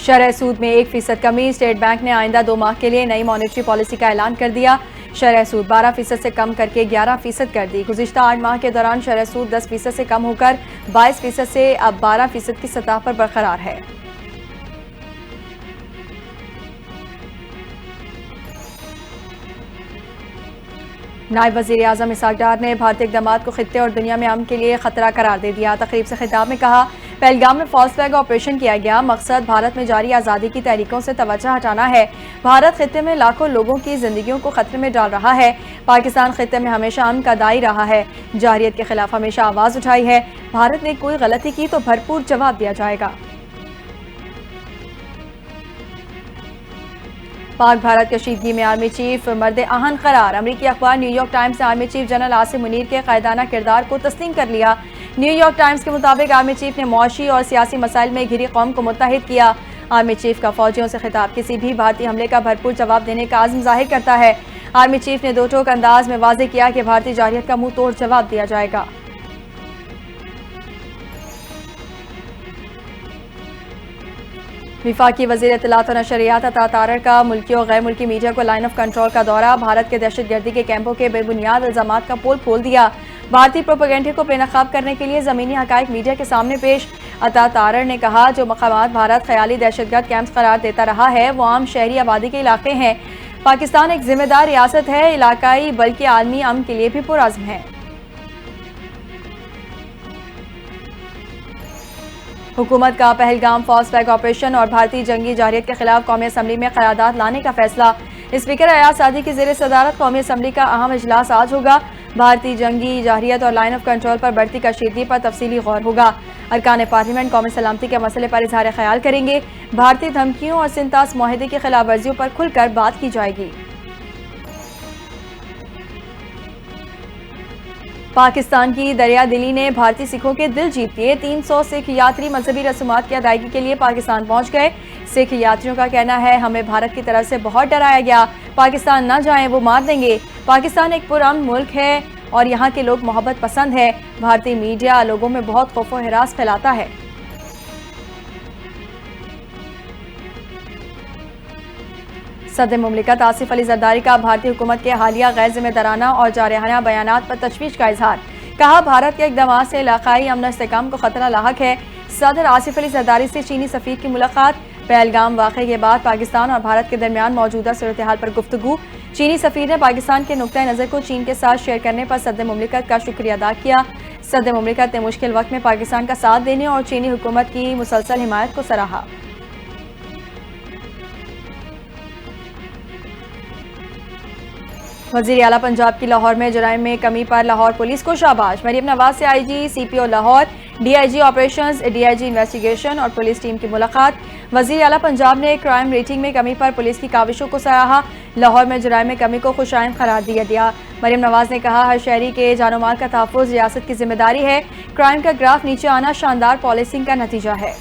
شرح سود میں 1% کمی، اسٹیٹ بینک نے آئندہ 2 ماہ کے لیے نئی مانیٹری پالیسی کا اعلان کر دیا۔ شرح سود 12% سے کم کر کے 11% کر دی۔ گزشتہ 8 ماہ کے دوران شرح سود 10% سے کم ہو کر 22% سے اب 12% کی سطح پر برقرار ہے۔ نائب وزیر اعظم اسحاق ڈار نے بھارتی اقدامات کو خطے اور دنیا میں امن کے لیے خطرہ قرار دے دیا۔ تقریب سے خطاب میں کہا، پہلگام میں فالس فلیگ آپریشن کیا گیا، مقصد بھارت میں جاری آزادی کی تحریکوں سے توجہ ہٹانا ہے۔ بھارت خطے میں لاکھوں لوگوں کی زندگیوں کو خطرے میں ڈال رہا ہے۔ پاکستان خطے میں ہمیشہ امن کا دائی رہا ہے، جارحیت کے خلاف ہمیشہ آواز اٹھائی ہے۔ بھارت نے کوئی غلطی کی تو بھرپور جواب دیا جائے گا۔ پاک بھارت کشیدگی میں آرمی چیف مرد آہن قرار۔ امریکی اخبار نیو یارک ٹائمز نے army chief general Asim Munir کے قائدانہ کردار کو تسلیم کر لیا۔ نیو یارک ٹائمز کے مطابق آرمی چیف نے معاشی اور سیاسی مسائل میں گھری قوم کو متحد کیا۔ آرمی چیف کا فوجیوں سے خطاب کسی بھی بھارتی حملے کا بھرپور جواب دینے کا عزم ظاہر کرتا ہے۔ آرمی چیف نے 2 ٹوک انداز میں واضح کیا کہ بھارتی جارحیت کا منہ توڑ جواب دیا جائے گا۔ وفاقی وزیر اطلاعات و نشریات عطا تارڑ کا ملکی اور غیر ملکی میڈیا کو لائن آف کنٹرول کا دورہ۔ بھارت کے دہشت گردی کے کیمپوں کے بے بنیاد الزامات کا پول کھول دیا۔ بھارتی پروپیگنڈے کو بے نقاب کرنے کے لیے زمینی حقائق میڈیا کے سامنے پیش۔ عطا تارڑ نے کہا، جو مقامات بھارت خیالی دہشت گرد کیمپس قرار دیتا رہا ہے وہ عام شہری آبادی کے علاقے ہیں۔ پاکستان ایک ذمہ دار ریاست ہے، علاقائی بلکہ عالمی امن کے لیے بھی پرعزم ہے۔ حکومت کا پہلگام فالس فلیگ آپریشن اور بھارتی جنگی جارحیت کے خلاف قومی اسمبلی میں قرارداد لانے کا فیصلہ۔ اسپیکر ایاز سعدی کی زیر صدارت قومی اسمبلی کا اہم اجلاس آج ہوگا۔ بھارتی جنگی جارحیت اور لائن آف کنٹرول پر بڑھتی کشیدگی پر تفصیلی غور ہوگا۔ ارکان پارلیمنٹ قومی سلامتی کے مسئلے پر اظہار خیال کریں گے۔ بھارتی دھمکیوں اور سنتاس معاہدے کی خلاف ورزیوں پر کھل کر بات کی جائے گی۔ پاکستان کی دریا دلی نے بھارتی سکھوں کے دل جیت لیے۔ 300 سکھ یاتری مذہبی رسومات کی ادائیگی کے لیے پاکستان پہنچ گئے۔ سکھ یاتریوں کا کہنا ہے، ہمیں بھارت کی طرف سے بہت ڈرایا گیا، پاکستان نہ جائیں وہ مار دیں گے۔ پاکستان ایک پرامن ملک ہے اور یہاں کے لوگ محبت پسند ہے۔ بھارتی میڈیا لوگوں میں بہت خوف و ہراس پھیلاتا ہے۔ صدر مملکت آصف علی زرداری کا بھارتی حکومت کے حالیہ غیر ذمہ دارانہ اور جارحانہ بیانات پر تشویش کا اظہار۔ کہا، بھارت کے اقدامات سے علاقائی امن و استحکام کو خطرہ لاحق ہے۔ صدر آصف علی زرداری سے چینی سفیر کی ملاقات۔ پہلگام واقعے کے بعد پاکستان اور بھارت کے درمیان موجودہ صورتحال پر گفتگو۔ چینی سفیر نے پاکستان کے نقطہ نظر کو چین کے ساتھ شیئر کرنے پر صدر مملکت کا شکریہ ادا کیا۔ صدر مملکت نے مشکل وقت میں پاکستان کا ساتھ دینے اور چینی حکومت کی مسلسل حمایت کو سراہا۔ وزیر اعلیٰ پنجاب کی لاہور میں جرائم میں کمی پر لاہور پولیس کو شاباش۔ مریم نواز سے I G C P O Lahore, D I G operations, D I G investigation اور پولیس ٹیم کی ملاقات۔ وزیر اعلیٰ پنجاب نے کرائم ریٹنگ میں کمی پر پولیس کی کاوشوں کو سراہا۔ لاہور میں جرائم میں کمی کو خوش آئند قرار دیا۔ مریم نواز نے کہا، ہر شہری کے جان و مال کا تحفظ ریاست کی ذمہ داری ہے۔ کرائم کا گراف نیچے آنا شاندار پالیسنگ کا نتیجہ ہے۔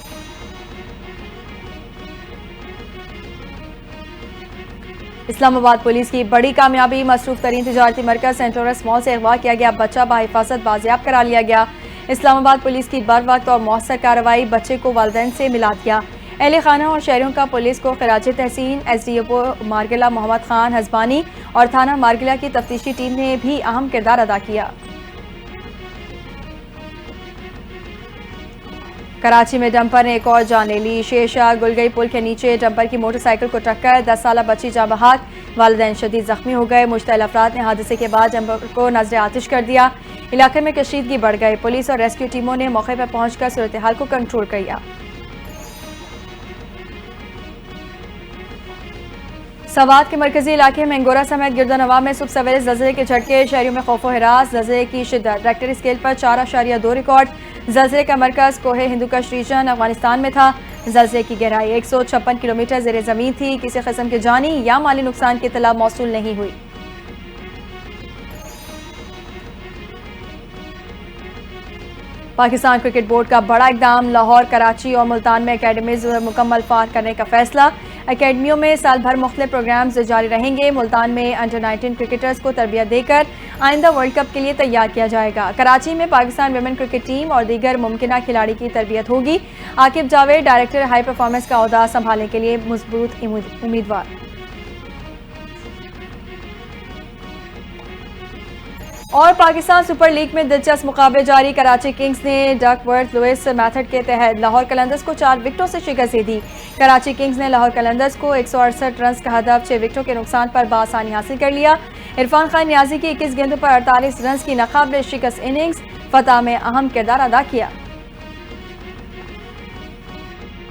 اسلام آباد پولیس کی بڑی کامیابی، مصروف ترین تجارتی مرکز سینٹورس مال سے اغوا کیا گیا بچہ بحفاظت بازیاب کرا لیا گیا۔ اسلام آباد پولیس کی بر وقت اور مؤثر کارروائی بچے کو والدین سے ملا دیا۔ اہل خانہ اور شہریوں کا پولیس کو خراج تحسین۔ S D O Margalla Muhammad Khan ہزبانی اور تھانہ مارگلہ کی تفتیشی ٹیم نے بھی اہم کردار ادا کیا۔ کراچی میں ڈمپر نے ایک اور جان لے لی۔ شیرشاہ گلگئی پل کے نیچے ڈمپر کی موٹر سائیکل کو ٹکر، 10 سالہ بچی جاں بحق، والدین شدید زخمی ہو گئے۔ مشتعل افراد نے حادثے کے بعد ڈمپر کو نظر آتش کر دیا۔ علاقے میں کشیدگی بڑھ گئی۔ پولیس اور ریسکیو ٹیموں نے موقع پر پہنچ کر صورتحال کو کنٹرول کیا۔ سوات کے مرکزی علاقے مینگورہ سمیت گرد و نواح میں صبح سویرے زلزلے کے جھٹکے، شہریوں میں خوف و ہراس۔ زلزلے کی شدت ریکٹر اسکیل پر 4.2 ریکارڈ۔ زلزلے کا مرکز کوہ ہندوکش ریجن افغانستان میں تھا۔ زلزلے کی گہرائی 156 کلومیٹر زیر زمین تھی۔ کسی قسم کے جانی یا مالی نقصان کی اطلاع موصول نہیں ہوئی۔ پاکستان کرکٹ بورڈ کا بڑا اقدام، لاہور، کراچی اور ملتان میں اکیڈمیز مکمل فعال کرنے کا فیصلہ۔ اکیڈمیوں میں سال بھر مختلف پروگرامز جاری رہیں گے۔ ملتان میں انڈر 19 کرکٹرز کو تربیت دے کر آئندہ ورلڈ کپ کے لیے تیار کیا جائے گا۔ کراچی میں پاکستان ویمن کرکٹ ٹیم اور دیگر ممکنہ کھلاڑی کی تربیت ہوگی۔ Aqib Javed director high performance کا عہدہ سنبھالنے کے لیے مضبوط امیدوار۔ اور پاکستان سپر لیگ میں دلچسپ مقابلے جاری۔ کراچی کنگز نے ڈک ورتھ لوئس میتھڈ کے تحت لاہور قلندرز کو 4 وکٹوں سے شکست دے دی۔ کراچی کنگز نے لاہور قلندرز کو 168 رنز کا ہدف 6 وکٹوں کے نقصان پر بآسانی حاصل کر لیا۔ عرفان خان نیازی کی 21 گیندوں پر 48 رنز کی ناقابل شکست اننگز فتح میں اہم کردار ادا کیا۔